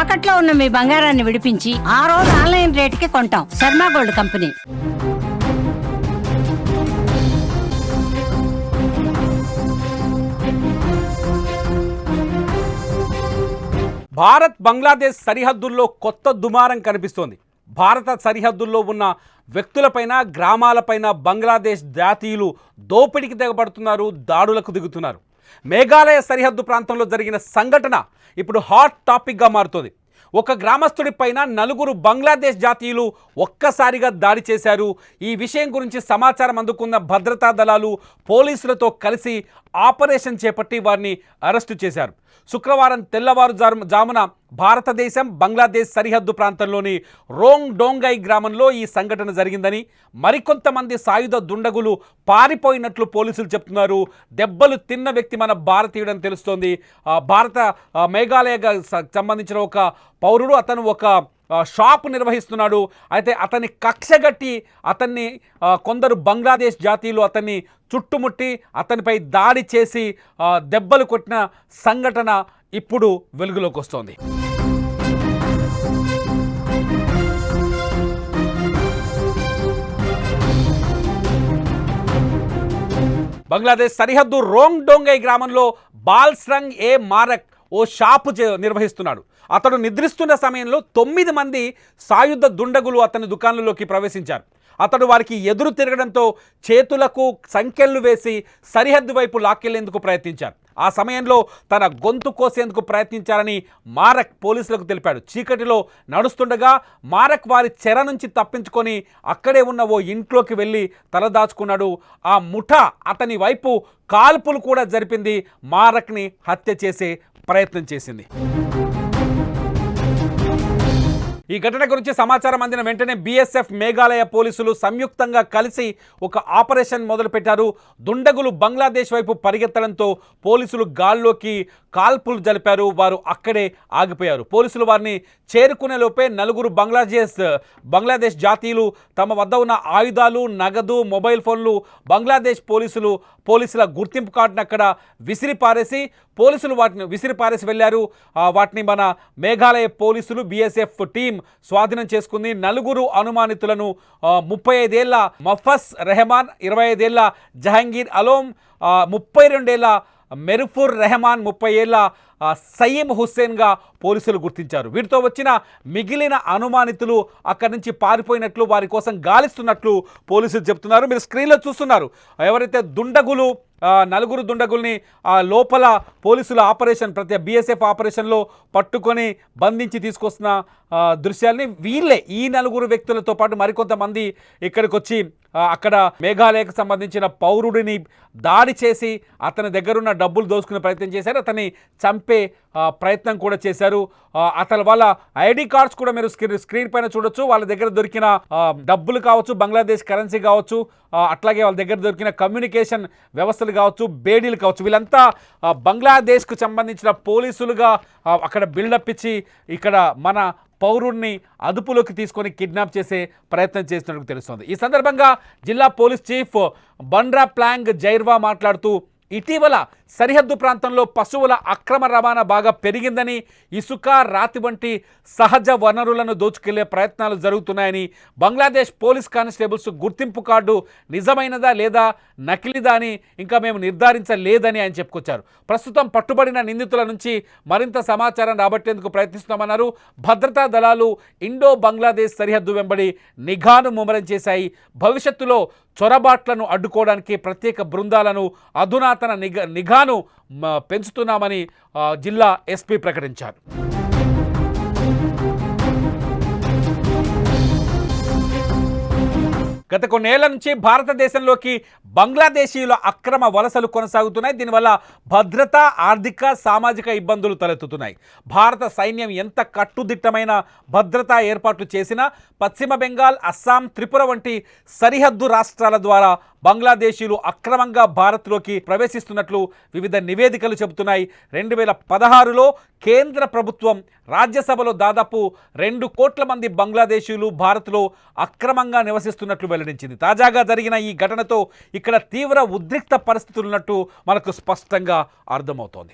తాకట్లో ఉన్న మీ బంగారాన్ని విడిపించి ఆ రోజు ఆన్లైన్ రేటుకి కొంటాం. Sharma gold company. భారత్ బంగ్లాదేశ్ సరిహద్దుల్లో కొత్త దుమారం కనిపిస్తోంది. భారత సరిహద్దుల్లో ఉన్న వ్యక్తులపైన, గ్రామాలపైన బంగ్లాదేశ్ జాతీయులు దోపిడీకి తెగబడుతున్నారు, దాడులకు దిగుతున్నారు. మేఘాలయ సరిహద్దు ప్రాంతంలో జరిగిన సంఘటన ఇప్పుడు హాట్ టాపిక్గా మారుతోంది. ఒక గ్రామస్తుడి పైన 4 బంగ్లాదేశ్ జాతీయులు ఒక్కసారిగా దాడి చేశారు. ఈ విషయం గురించి సమాచారం అందుకున్న భద్రతా దళాలు పోలీసులతో కలిసి ఆపరేషన్ చేపట్టి వారిని అరెస్టు చేశారు. శుక్రవారం తెల్లవారుజామున భారతదేశం బంగ్లాదేశ్ సరిహద్దు ప్రాంతంలోని రోంగ్ డోంగై గ్రామంలో ఈ సంఘటన జరిగిందని, మరికొంతమంది సాయుధ దుండగులు పారిపోయినట్లు పోలీసులు చెప్తున్నారు. దెబ్బలు తిన్న వ్యక్తి మన భారతీయుడని తెలుస్తోంది. భారత మేఘాలయ సంబంధించిన ఒక పౌరుడు, అతను ఒక షాప్ నిర్వహిస్తున్నాడు. అయితే అతన్ని కక్షగట్టి అతన్ని కొందరు బంగ్లాదేశ్ జాతీయులు అతన్ని చుట్టుముట్టి అతనిపై దాడి చేసి దెబ్బలు కొట్టిన సంఘటన ఇప్పుడు వెలుగులోకి వస్తోంది. బంగ్లాదేశ్ సరిహద్దు రోంగ్ డోంగై గ్రామంలో బాల్స్రంగ్ ఏ మారక్ ఓ షాపు నిర్వహిస్తున్నాడు. అతడు నిద్రిస్తున్న సమయంలో 9 మంది సాయుధ దుండగులు అతని దుకాణంలోకి ప్రవేశించారు. అతడు వారికి ఎదురు తిరగడంతో చేతులకు సంకెళ్లు వేసి సరిహద్దు వైపు లాక్కెళ్లేందుకు ప్రయత్నించారు. ఆ సమయంలో తన గొంతు కోసేందుకు ప్రయత్నించారని మారక్ పోలీసులకు తెలిపాడు. చీకటిలో నడుస్తుండగా మారక్ వారి చెర నుంచి తప్పించుకొని అక్కడే ఉన్న ఓ ఇంట్లోకి వెళ్ళి తలదాచుకున్నాడు. ఆ ముఠా అతని వైపు కాల్పులు కూడా జరిపింది. మారక్ని హత్య చేసే ప్రయత్నం చేసింది. ఈ ఘటన గురించి సమాచారం అందిన వెంటనే బీఎస్ఎఫ్, మేఘాలయ పోలీసులు సంయుక్తంగా కలిసి ఒక ఆపరేషన్ మొదలుపెట్టారు. దుండగులు బంగ్లాదేశ్ వైపు పరిగెత్తడంతో పోలీసులు గాల్లోకి కాల్పులు జరిపారు. వారు అక్కడే ఆగిపోయారు. పోలీసులు వారిని చేరుకునే లోపే 4 బంగ్లాదేశ్ జాతీయులు తమ వద్ద ఉన్న ఆయుధాలు, నగదు, మొబైల్ ఫోన్లు బంగ్లాదేశ్ పోలీసుల గుర్తింపు కార్డును అక్కడ పోలీసులు వాటిని విసిరిపారేసి వెళ్ళారు. వాటిని మన మేఘాలయ పోలీసులు, బీఎస్ఎఫ్ టీం స్వాధీనం చేసుకుంది. 4 అనుమానితులను 35 ఏళ్ల మఫస్ రెహమాన్, 25 ఏళ్ల జహంగీర్ అలోం, 32 ఏళ్ల మెరుఫుర్ రెహమాన్, 30 ఏళ్ల సయీం హుస్సేన్గా పోలీసులు గుర్తించారు. వీటితో వచ్చిన మిగిలిన అనుమానితులు అక్కడి నుంచి పారిపోయినట్లు, వారి కోసం గాలిస్తున్నట్లు పోలీసులు చెప్తున్నారు. మీరు స్క్రీన్లో చూస్తున్నారు. ఎవరైతే దుండగులు 4 దుండగుల్ని లోపల పోలీసుల ఆపరేషన్ బీఎస్ఎఫ్ ఆపరేషన్లో పట్టుకొని బంధించి తీసుకొస్తున్న దృశ్యాల్ని ఈ 4 వ్యక్తులతో పాటు మరికొంతమంది ఇక్కడికి వచ్చి అక్కడ మేఘాలయకు సంబంధించిన పౌరుడిని దాడి చేసి అతని దగ్గరున్న డబ్బులు దోచుకునే ప్రయత్నం చేశారు. అతన్ని చంపే ప్రయత్నం కూడా చేశారు. అతని వాళ్ళ ఐడి కార్డ్స్ కూడా మీరు స్క్రీన్ పైన చూడొచ్చు. వాళ్ళ దగ్గర దొరికిన డబ్బులు కావచ్చు, బంగ్లాదేశ్ కరెన్సీ కావచ్చు, అట్లాగే వాళ్ళ దగ్గర దొరికిన కమ్యూనికేషన్ వ్యవస్థలు కావచ్చు, బేడీలు కావచ్చు, వీళ్ళంతా బంగ్లాదేశ్కు సంబంధించిన పోలీసులుగా అక్కడ బిల్డప్ ఇచ్చి ఇక్కడ మన పౌరుడిని అదుపులోకి తీసుకొని కిడ్నాప్ చేసే ప్రయత్నం చేస్తున్నట్టు తెలుస్తోంది. ఈ సందర్భంగా జిల్లా పోలీస్ చీఫ్ బండ్రా ప్లాంగ్ జైర్వా మాట్లాడుతూ, ఇటీవల సరిహద్దు ప్రాంతంలో పశువుల అక్రమ రవాణా బాగా పెరిగిందని, ఇసుక, రాతి వంటి సహజ వనరులను దోచుకెళ్లే ప్రయత్నాలు జరుగుతున్నాయని, బంగ్లాదేశ్ పోలీస్ కానిస్టేబుల్స్ గుర్తింపు కార్డు నిజమైనదా లేదా నకిలీదా అని ఇంకా మేము నిర్ధారించలేదని ఆయన చెప్పుకొచ్చారు. ప్రస్తుతం పట్టుబడిన నిందితుల నుంచి మరింత సమాచారం రాబట్టేందుకు ప్రయత్నిస్తున్నామన్నారు. భద్రతా దళాలు ఇండో బంగ్లాదేశ్ సరిహద్దు వెంబడి నిఘాను ముమ్మరం చేశాయి. భవిష్యత్తులో చొరబాట్లను అడ్డుకోవడానికి ప్రత్యేక బృందాలను, అధునాతన నిఘాను పెంచుతున్నామని జిల్లా ఎస్పీ ప్రకటించారు. గత కొన్నేళ్ల నుంచి భారతదేశంలోకి బంగ్లాదేశీయుల అక్రమ వలసలు కొనసాగుతున్నాయి. దీనివల్ల భద్రత, ఆర్థిక, సామాజిక ఇబ్బందులు తలెత్తుతున్నాయి. భారత సైన్యం ఎంత కట్టుదిట్టమైన భద్రతా ఏర్పాట్లు చేసినా పశ్చిమ బెంగాల్, అస్సాం, త్రిపుర వంటి సరిహద్దు రాష్ట్రాల ద్వారా బంగ్లాదేశీయులు అక్రమంగా భారత్లోకి ప్రవేశిస్తున్నట్లు వివిధ నివేదికలు చెబుతున్నాయి. 2016లో కేంద్ర ప్రభుత్వం రాజ్యసభలో దాదాపు 2 కోట్ల మంది బంగ్లాదేశీయులు భారత్లో అక్రమంగా నివసిస్తున్నట్లు వెల్లడించింది. తాజాగా జరిగిన ఈ ఘటనతో ఇక్కడ తీవ్ర ఉద్రిక్త పరిస్థితులున్నట్టు మనకు స్పష్టంగా అర్థమవుతోంది.